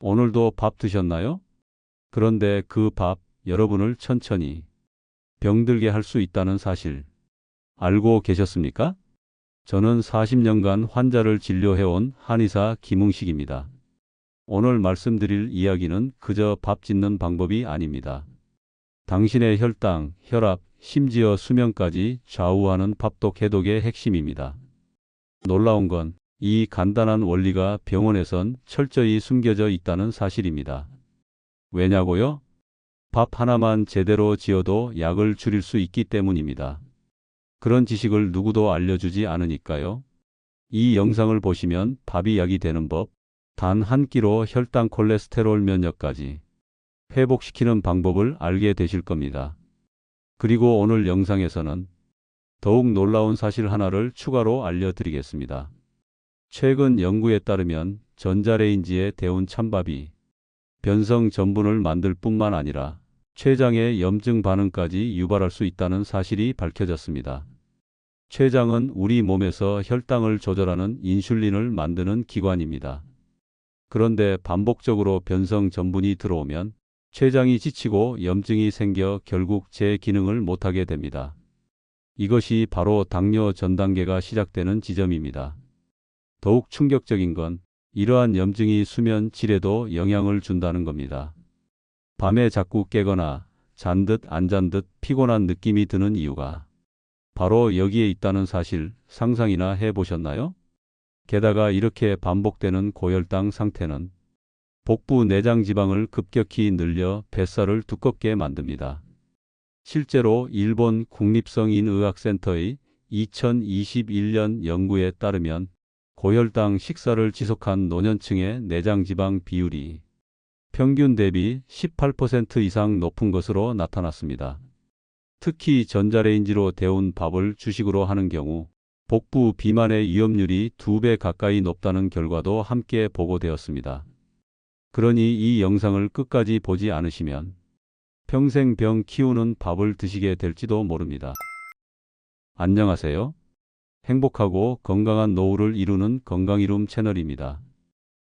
오늘도 밥 드셨나요? 그런데 그 밥, 여러분을 천천히 병들게 할 수 있다는 사실 알고 계셨습니까? 저는 40년간 환자를 진료해온 한의사 김웅식입니다. 오늘 말씀드릴 이야기는 그저 밥 짓는 방법이 아닙니다. 당신의 혈당, 혈압, 심지어 수면까지 좌우하는 밥독 해독의 핵심입니다. 놀라운 건 이 간단한 원리가 병원에선 철저히 숨겨져 있다는 사실입니다. 왜냐고요? 밥 하나만 제대로 지어도 약을 줄일 수 있기 때문입니다. 그런 지식을 누구도 알려주지 않으니까요. 이 영상을 보시면 밥이 약이 되는 법, 단 한 끼로 혈당, 콜레스테롤, 면역까지 회복시키는 방법을 알게 되실 겁니다. 그리고 오늘 영상에서는 더욱 놀라운 사실 하나를 추가로 알려드리겠습니다. 최근 연구에 따르면 전자레인지에 데운 찬밥이 변성 전분을 만들 뿐만 아니라 췌장의 염증 반응까지 유발할 수 있다는 사실이 밝혀졌습니다. 췌장은 우리 몸에서 혈당을 조절하는 인슐린을 만드는 기관입니다. 그런데 반복적으로 변성 전분이 들어오면 췌장이 지치고 염증이 생겨 결국 제 기능을 못하게 됩니다. 이것이 바로 당뇨 전 단계가 시작되는 지점입니다. 더욱 충격적인 건 이러한 염증이 수면 질에도 영향을 준다는 겁니다. 밤에 자꾸 깨거나 잔 듯 안 잔 듯 피곤한 느낌이 드는 이유가 바로 여기에 있다는 사실 상상이나 해보셨나요? 게다가 이렇게 반복되는 고혈당 상태는 복부 내장 지방을 급격히 늘려 뱃살을 두껍게 만듭니다. 실제로 일본 국립성인의학센터의 2021년 연구에 따르면 고혈당 식사를 지속한 노년층의 내장 지방 비율이 평균 대비 18% 이상 높은 것으로 나타났습니다. 특히 전자레인지로 데운 밥을 주식으로 하는 경우 복부 비만의 위험률이 2배 가까이 높다는 결과도 함께 보고되었습니다. 그러니 이 영상을 끝까지 보지 않으시면 평생 병 키우는 밥을 드시게 될지도 모릅니다. 안녕하세요. 행복하고 건강한 노후를 이루는 건강이룸 채널입니다.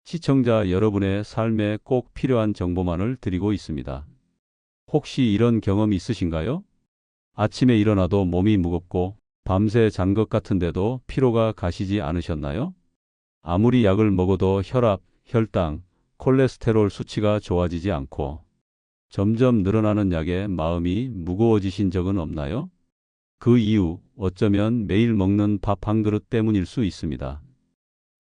시청자 여러분의 삶에 꼭 필요한 정보만을 드리고 있습니다. 혹시 이런 경험 있으신가요? 아침에 일어나도 몸이 무겁고 밤새 잔 것 같은데도 피로가 가시지 않으셨나요? 아무리 약을 먹어도 혈압, 혈당, 콜레스테롤 수치가 좋아지지 않고 점점 늘어나는 약에 마음이 무거워지신 적은 없나요? 그 이유, 어쩌면 매일 먹는 밥 한 그릇 때문일 수 있습니다.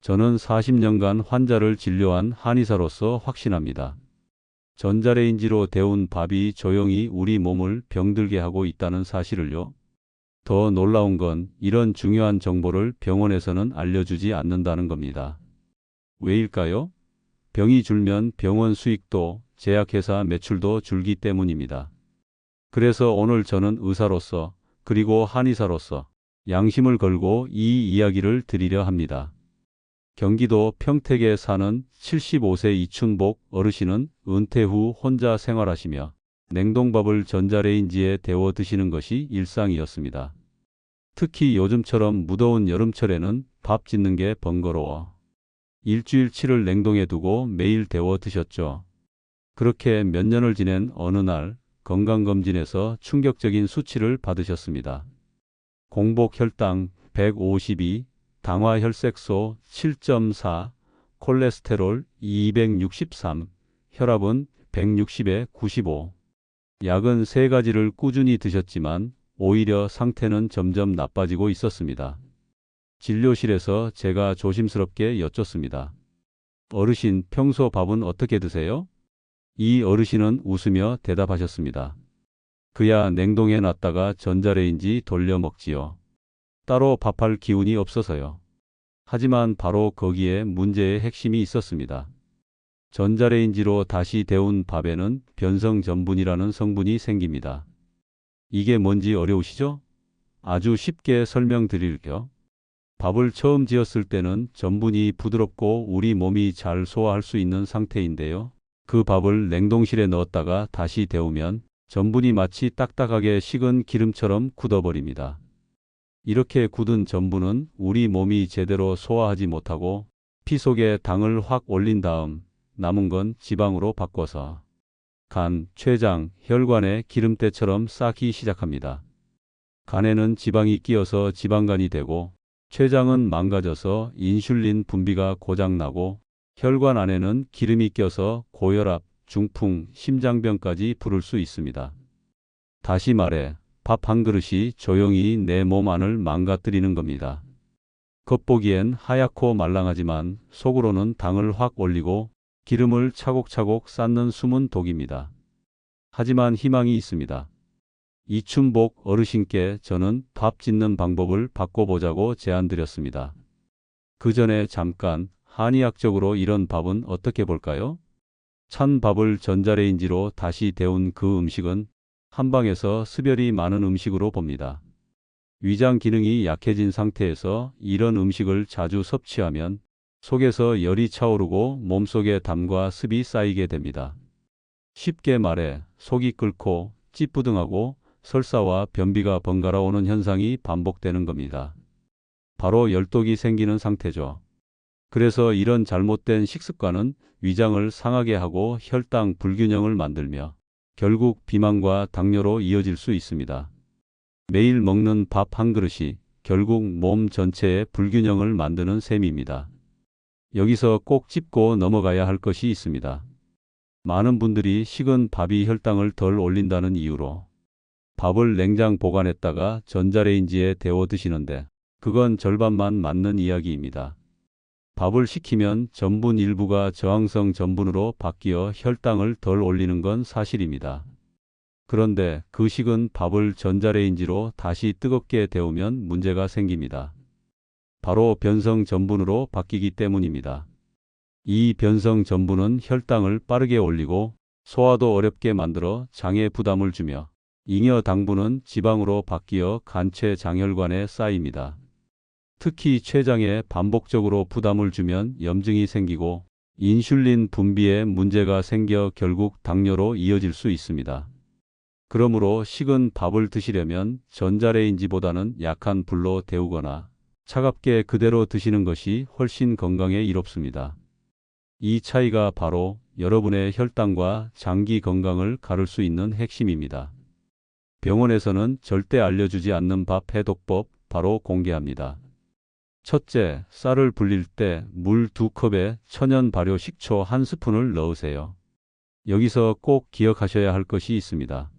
저는 40년간 환자를 진료한 한의사로서 확신합니다. 전자레인지로 데운 밥이 조용히 우리 몸을 병들게 하고 있다는 사실을요. 더 놀라운 건 이런 중요한 정보를 병원에서는 알려주지 않는다는 겁니다. 왜일까요? 병이 줄면 병원 수익도 제약회사 매출도 줄기 때문입니다. 그래서 오늘 저는 의사로서 그리고 한의사로서 양심을 걸고 이 이야기를 드리려 합니다. 경기도 평택에 사는 75세 이춘복 어르신은 은퇴 후 혼자 생활하시며 냉동밥을 전자레인지에 데워 드시는 것이 일상이었습니다. 특히 요즘처럼 무더운 여름철에는 밥 짓는 게 번거로워 일주일치를 냉동해 두고 매일 데워 드셨죠. 그렇게 몇 년을 지낸 어느 날 건강검진에서 충격적인 수치를 받으셨습니다. 공복 혈당 152, 당화 혈색소 7.4, 콜레스테롤 263, 혈압은 160에 95. 약은 3가지를 꾸준히 드셨지만 오히려 상태는 점점 나빠지고 있었습니다. 진료실에서 제가 조심스럽게 여쭙습니다. 어르신, 평소 밥은 어떻게 드세요? 이 어르신은 웃으며 대답하셨습니다. 그야 냉동해 놨다가 전자레인지 돌려 먹지요. 따로 밥할 기운이 없어서요. 하지만 바로 거기에 문제의 핵심이 있었습니다. 전자레인지로 다시 데운 밥에는 변성 전분이라는 성분이 생깁니다. 이게 뭔지 어려우시죠? 아주 쉽게 설명드릴게요. 밥을 처음 지었을 때는 전분이 부드럽고 우리 몸이 잘 소화할 수 있는 상태인데요. 그 밥을 냉동실에 넣었다가 다시 데우면 전분이 마치 딱딱하게 식은 기름처럼 굳어버립니다. 이렇게 굳은 전분은 우리 몸이 제대로 소화하지 못하고 피 속에 당을 확 올린 다음 남은 건 지방으로 바꿔서 간, 췌장, 혈관에 기름때처럼 쌓기 시작합니다. 간에는 지방이 끼어서 지방간이 되고 췌장은 망가져서 인슐린 분비가 고장나고 혈관 안에는 기름이 껴서 고혈압, 중풍, 심장병까지 부를 수 있습니다. 다시 말해 밥 한 그릇이 조용히 내 몸 안을 망가뜨리는 겁니다. 겉보기엔 하얗고 말랑하지만 속으로는 당을 확 올리고 기름을 차곡차곡 쌓는 숨은 독입니다. 하지만 희망이 있습니다. 이춘복 어르신께 저는 밥 짓는 방법을 바꿔보자고 제안드렸습니다. 그 전에 잠깐 한의학적으로 이런 밥은 어떻게 볼까요? 찬 밥을 전자레인지로 다시 데운 그 음식은 한방에서 습열이 많은 음식으로 봅니다. 위장 기능이 약해진 상태에서 이런 음식을 자주 섭취하면 속에서 열이 차오르고 몸속에 담과 습이 쌓이게 됩니다. 쉽게 말해 속이 끓고 찌뿌둥하고 설사와 변비가 번갈아 오는 현상이 반복되는 겁니다. 바로 열독이 생기는 상태죠. 그래서 이런 잘못된 식습관은 위장을 상하게 하고 혈당 불균형을 만들며 결국 비만과 당뇨로 이어질 수 있습니다. 매일 먹는 밥 한 그릇이 결국 몸 전체의 불균형을 만드는 셈입니다. 여기서 꼭 짚고 넘어가야 할 것이 있습니다. 많은 분들이 식은 밥이 혈당을 덜 올린다는 이유로 밥을 냉장 보관했다가 전자레인지에 데워 드시는데 그건 절반만 맞는 이야기입니다. 밥을 식히면 전분 일부가 저항성 전분으로 바뀌어 혈당을 덜 올리는 건 사실입니다. 그런데 그 식은 밥을 전자레인지로 다시 뜨겁게 데우면 문제가 생깁니다. 바로 변성 전분으로 바뀌기 때문입니다. 이 변성 전분은 혈당을 빠르게 올리고 소화도 어렵게 만들어 장에 부담을 주며 잉여 당분은 지방으로 바뀌어 간체 장혈관에 쌓입니다. 특히 췌장에 반복적으로 부담을 주면 염증이 생기고 인슐린 분비에 문제가 생겨 결국 당뇨로 이어질 수 있습니다. 그러므로 식은 밥을 드시려면 전자레인지보다는 약한 불로 데우거나 차갑게 그대로 드시는 것이 훨씬 건강에 이롭습니다. 이 차이가 바로 여러분의 혈당과 장기 건강을 가를 수 있는 핵심입니다. 병원에서는 절대 알려주지 않는 밥 해독법 바로 공개합니다. 첫째, 쌀을 불릴 때 물 2컵에 천연 발효 식초 1스푼을 넣으세요. 여기서 꼭 기억하셔야 할 것이 있습니다.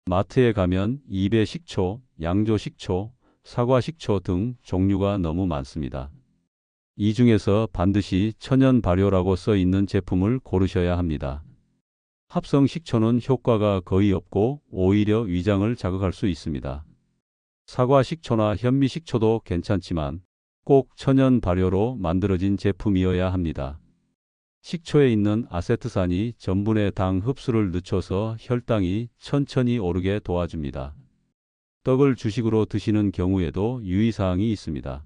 마트에 가면 입의 식초, 양조 식초, 사과 식초 등 종류가 너무 많습니다. 이 중에서 반드시 천연 발효라고 써 있는 제품을 고르셔야 합니다. 합성 식초는 효과가 거의 없고 오히려 위장을 자극할 수 있습니다. 사과 식초나 현미 식초도 괜찮지만 꼭 천연 발효로 만들어진 제품이어야 합니다. 식초에 있는 아세트산이 전분의 당 흡수를 늦춰서 혈당이 천천히 오르게 도와줍니다. 떡을 주식으로 드시는 경우에도 유의사항이 있습니다.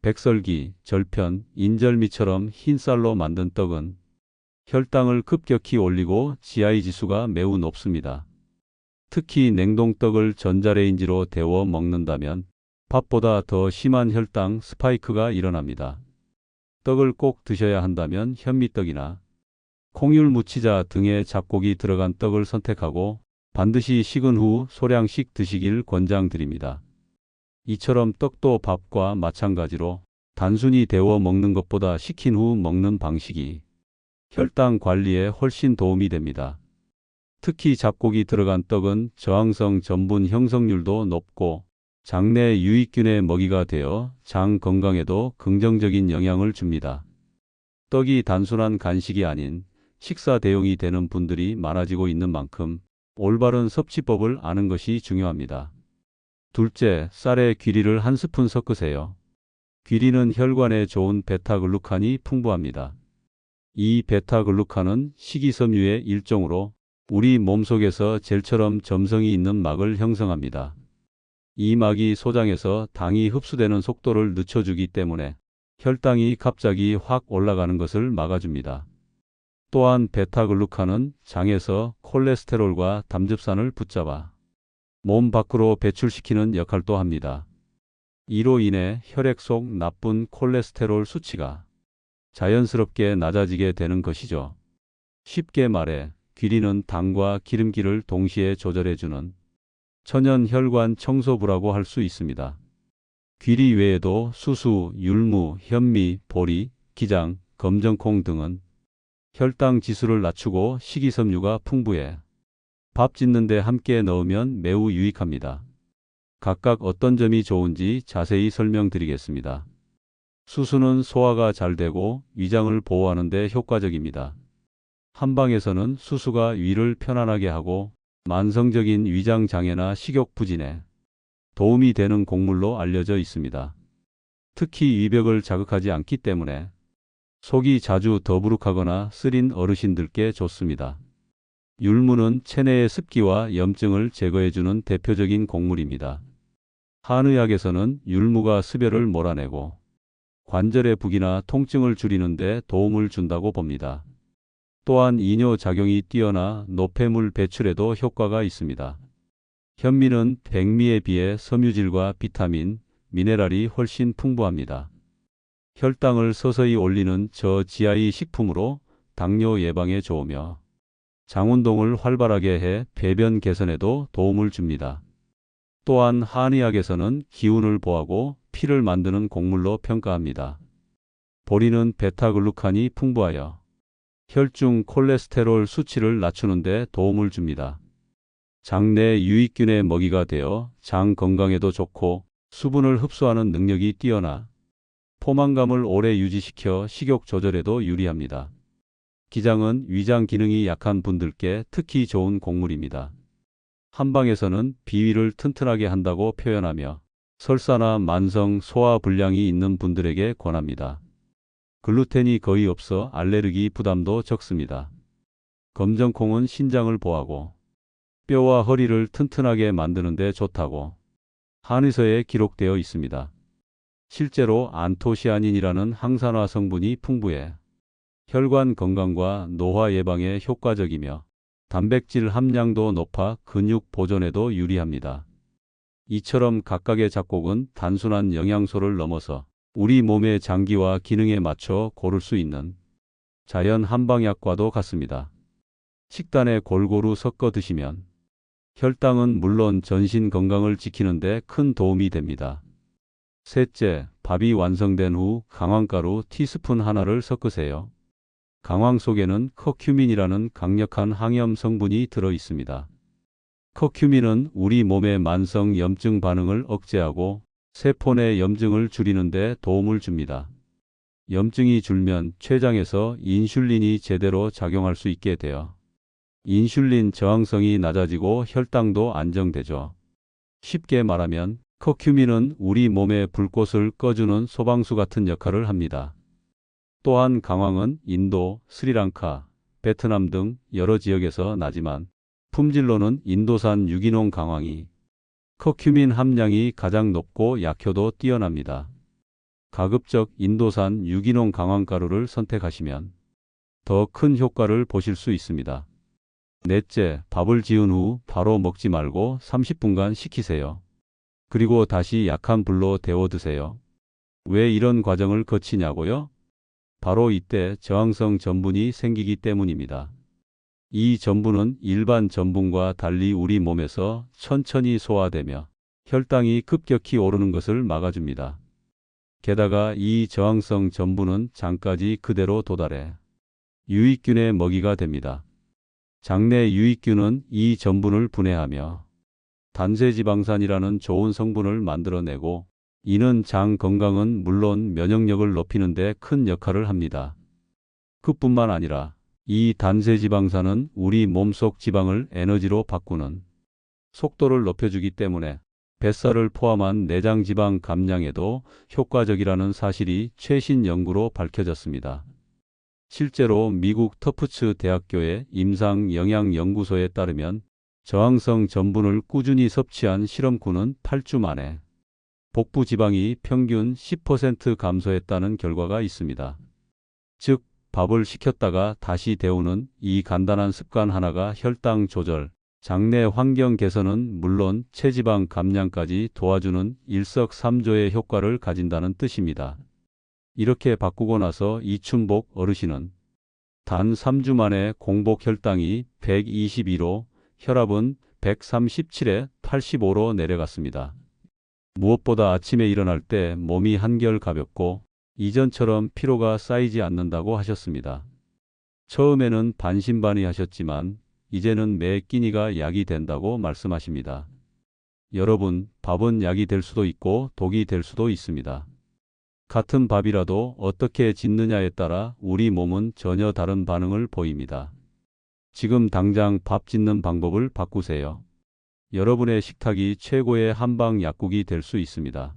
백설기, 절편, 인절미처럼 흰쌀로 만든 떡은 혈당을 급격히 올리고 GI 지수가 매우 높습니다. 특히 냉동떡을 전자레인지로 데워 먹는다면 밥보다 더 심한 혈당 스파이크가 일어납니다. 떡을 꼭 드셔야 한다면 현미떡이나 콩율 무치자 등의 잡곡이 들어간 떡을 선택하고 반드시 식은 후 소량씩 드시길 권장드립니다. 이처럼 떡도 밥과 마찬가지로 단순히 데워 먹는 것보다 식힌 후 먹는 방식이 혈당 관리에 훨씬 도움이 됩니다. 특히 잡곡이 들어간 떡은 저항성 전분 형성률도 높고 장내 유익균의 먹이가 되어 장 건강에도 긍정적인 영향을 줍니다. 떡이 단순한 간식이 아닌 식사 대용이 되는 분들이 많아지고 있는 만큼 올바른 섭취법을 아는 것이 중요합니다. 둘째, 쌀에 귀리를 1스푼 섞으세요. 귀리는 혈관에 좋은 베타글루칸이 풍부합니다. 이 베타글루칸은 식이섬유의 일종으로 우리 몸속에서 젤처럼 점성이 있는 막을 형성합니다. 이 막이 소장에서 당이 흡수되는 속도를 늦춰주기 때문에 혈당이 갑자기 확 올라가는 것을 막아줍니다. 또한 베타글루칸은 장에서 콜레스테롤과 담즙산을 붙잡아 몸 밖으로 배출시키는 역할도 합니다. 이로 인해 혈액 속 나쁜 콜레스테롤 수치가 자연스럽게 낮아지게 되는 것이죠. 쉽게 말해 귀리는 당과 기름기를 동시에 조절해주는 천연 혈관 청소부라고 할 수 있습니다. 귀리 외에도 수수, 율무, 현미, 보리, 기장, 검정콩 등은 혈당 지수를 낮추고 식이섬유가 풍부해 밥 짓는데 함께 넣으면 매우 유익합니다. 각각 어떤 점이 좋은지 자세히 설명드리겠습니다. 수수는 소화가 잘 되고 위장을 보호하는 데 효과적입니다. 한방에서는 수수가 위를 편안하게 하고 만성적인 위장 장애나 식욕 부진에 도움이 되는 곡물로 알려져 있습니다. 특히 위벽을 자극하지 않기 때문에 속이 자주 더부룩하거나 쓰린 어르신들께 좋습니다. 율무는 체내의 습기와 염증을 제거해주는 대표적인 곡물입니다. 한의학에서는 율무가 습열을 몰아내고 관절의 부기나 통증을 줄이는 데 도움을 준다고 봅니다. 또한 이뇨작용이 뛰어나 노폐물 배출에도 효과가 있습니다. 현미는 백미에 비해 섬유질과 비타민, 미네랄이 훨씬 풍부합니다. 혈당을 서서히 올리는 저지하의 식품으로 당뇨 예방에 좋으며 장운동을 활발하게 해 배변 개선에도 도움을 줍니다. 또한 한의학에서는 기운을 보하고 피를 만드는 곡물로 평가합니다. 보리는 베타글루칸이 풍부하여 혈중 콜레스테롤 수치를 낮추는 데 도움을 줍니다. 장내 유익균의 먹이가 되어 장 건강에도 좋고 수분을 흡수하는 능력이 뛰어나 포만감을 오래 유지시켜 식욕 조절에도 유리합니다. 기장은 위장 기능이 약한 분들께 특히 좋은 곡물입니다. 한방에서는 비위를 튼튼하게 한다고 표현하며 설사나 만성 소화 불량이 있는 분들에게 권합니다. 글루텐이 거의 없어 알레르기 부담도 적습니다. 검정콩은 신장을 보하고 뼈와 허리를 튼튼하게 만드는 데 좋다고 한의서에 기록되어 있습니다. 실제로 안토시아닌이라는 항산화 성분이 풍부해 혈관 건강과 노화 예방에 효과적이며 단백질 함량도 높아 근육 보존에도 유리합니다. 이처럼 각각의 작곡은 단순한 영양소를 넘어서 우리 몸의 장기와 기능에 맞춰 고를 수 있는 자연 한방약과도 같습니다. 식단에 골고루 섞어 드시면 혈당은 물론 전신 건강을 지키는 데 큰 도움이 됩니다. 셋째, 밥이 완성된 후 강황가루 티스푼 하나를 섞으세요. 강황 속에는 커큐민이라는 강력한 항염 성분이 들어 있습니다. 커큐민은 우리 몸의 만성 염증 반응을 억제하고 세포 내 염증을 줄이는 데 도움을 줍니다. 염증이 줄면 췌장에서 인슐린이 제대로 작용할 수 있게 되어 인슐린 저항성이 낮아지고 혈당도 안정되죠. 쉽게 말하면 커큐민은 우리 몸의 불꽃을 꺼주는 소방수 같은 역할을 합니다. 또한 강황은 인도, 스리랑카, 베트남 등 여러 지역에서 나지만 품질로는 인도산 유기농 강황이 커큐민 함량이 가장 높고 약효도 뛰어납니다. 가급적 인도산 유기농 강황가루를 선택하시면 더 큰 효과를 보실 수 있습니다. 넷째, 밥을 지은 후 바로 먹지 말고 30분간 식히세요. 그리고 다시 약한 불로 데워 드세요. 왜 이런 과정을 거치냐고요? 바로 이때 저항성 전분이 생기기 때문입니다. 이 전분은 일반 전분과 달리 우리 몸에서 천천히 소화되며 혈당이 급격히 오르는 것을 막아줍니다. 게다가 이 저항성 전분은 장까지 그대로 도달해 유익균의 먹이가 됩니다. 장내 유익균은 이 전분을 분해하며 단세지방산이라는 좋은 성분을 만들어내고 이는 장 건강은 물론 면역력을 높이는 데 큰 역할을 합니다. 그뿐만 아니라 이 단세지방산은 우리 몸속 지방을 에너지로 바꾸는 속도를 높여주기 때문에 뱃살을 포함한 내장지방 감량에도 효과적이라는 사실이 최신 연구로 밝혀졌습니다. 실제로 미국 터프츠 대학교의 임상영양연구소에 따르면 저항성 전분을 꾸준히 섭취한 실험군은 8주 만에 복부 지방이 평균 10% 감소했다는 결과가 있습니다. 즉, 밥을 식혔다가 다시 데우는 이 간단한 습관 하나가 혈당 조절, 장내 환경 개선은 물론 체지방 감량까지 도와주는 일석삼조의 효과를 가진다는 뜻입니다. 이렇게 바꾸고 나서 이춘복 어르신은 단 3주 만에 공복 혈당이 122로 혈압은 137에 85로 내려갔습니다. 무엇보다 아침에 일어날 때 몸이 한결 가볍고 이전처럼 피로가 쌓이지 않는다고 하셨습니다. 처음에는 반신반의하셨지만 이제는 매 끼니가 약이 된다고 말씀하십니다. 여러분, 밥은 약이 될 수도 있고 독이 될 수도 있습니다. 같은 밥이라도 어떻게 짓느냐에 따라 우리 몸은 전혀 다른 반응을 보입니다. 지금 당장 밥 짓는 방법을 바꾸세요. 여러분의 식탁이 최고의 한방 약국이 될 수 있습니다.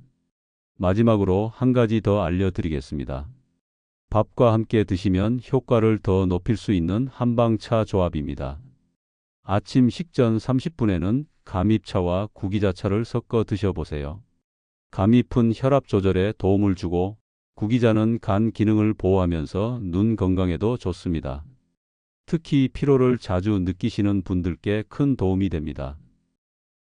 마지막으로 한 가지 더 알려드리겠습니다. 밥과 함께 드시면 효과를 더 높일 수 있는 한방차 조합입니다. 아침 식전 30분에는 감잎차와 구기자차를 섞어 드셔보세요. 감잎은 혈압 조절에 도움을 주고 구기자는 간 기능을 보호하면서 눈 건강에도 좋습니다. 특히 피로를 자주 느끼시는 분들께 큰 도움이 됩니다.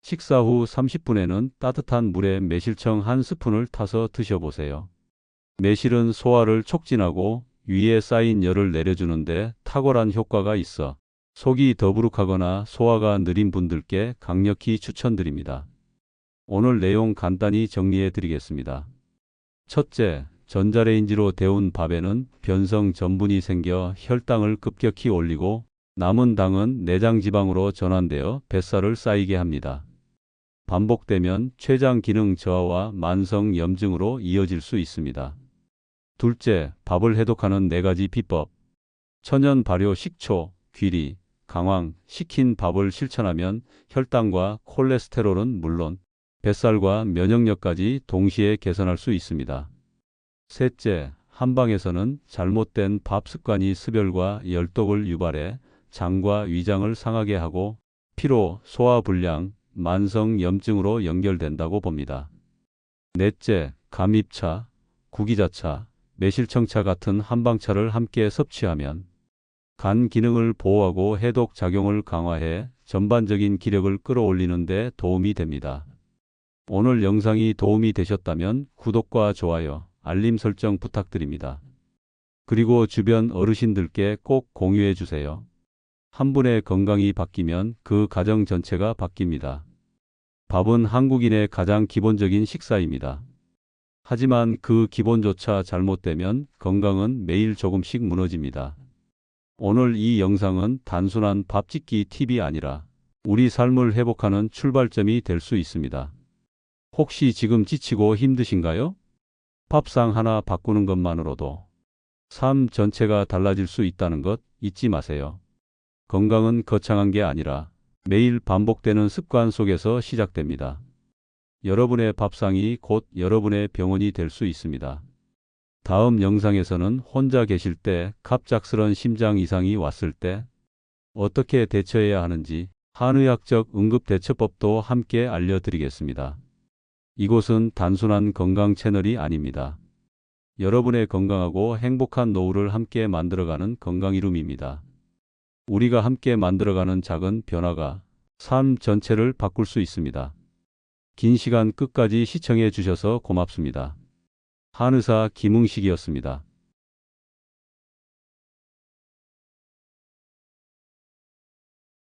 식사 후 30분에는 따뜻한 물에 매실청 한 스푼을 타서 드셔보세요. 매실은 소화를 촉진하고 위에 쌓인 열을 내려주는데 탁월한 효과가 있어 속이 더부룩하거나 소화가 느린 분들께 강력히 추천드립니다. 오늘 내용 간단히 정리해 드리겠습니다. 첫째, 전자레인지로 데운 밥에는 변성 전분이 생겨 혈당을 급격히 올리고 남은 당은 내장 지방으로 전환되어 뱃살을 쌓이게 합니다. 반복되면 췌장 기능 저하와 만성 염증으로 이어질 수 있습니다. 둘째, 밥을 해독하는 4가지 비법. 천연 발효 식초, 귀리, 강황, 식힌 밥을 실천하면 혈당과 콜레스테롤은 물론 뱃살과 면역력까지 동시에 개선할 수 있습니다. 셋째, 한방에서는 잘못된 밥 습관이 습열과 열독을 유발해 장과 위장을 상하게 하고 피로, 소화불량, 만성 염증으로 연결된다고 봅니다. 넷째, 감잎차, 구기자차, 매실청차 같은 한방차를 함께 섭취하면 간 기능을 보호하고 해독 작용을 강화해 전반적인 기력을 끌어올리는 데 도움이 됩니다. 오늘 영상이 도움이 되셨다면 구독과 좋아요, 알림 설정 부탁드립니다. 그리고 주변 어르신들께 꼭 공유해 주세요. 한 분의 건강이 바뀌면 그 가정 전체가 바뀝니다. 밥은 한국인의 가장 기본적인 식사입니다. 하지만 그 기본조차 잘못되면 건강은 매일 조금씩 무너집니다. 오늘 이 영상은 단순한 밥 짓기 팁이 아니라 우리 삶을 회복하는 출발점이 될 수 있습니다. 혹시 지금 지치고 힘드신가요? 밥상 하나 바꾸는 것만으로도 삶 전체가 달라질 수 있다는 것 잊지 마세요. 건강은 거창한 게 아니라 매일 반복되는 습관 속에서 시작됩니다. 여러분의 밥상이 곧 여러분의 병원이 될 수 있습니다. 다음 영상에서는 혼자 계실 때 갑작스런 심장 이상이 왔을 때 어떻게 대처해야 하는지 한의학적 응급대처법도 함께 알려드리겠습니다. 이곳은 단순한 건강 채널이 아닙니다. 여러분의 건강하고 행복한 노후를 함께 만들어가는 건강이룸입니다. 우리가 함께 만들어가는 작은 변화가 삶 전체를 바꿀 수 있습니다. 긴 시간 끝까지 시청해 주셔서 고맙습니다. 한의사 김응식이었습니다.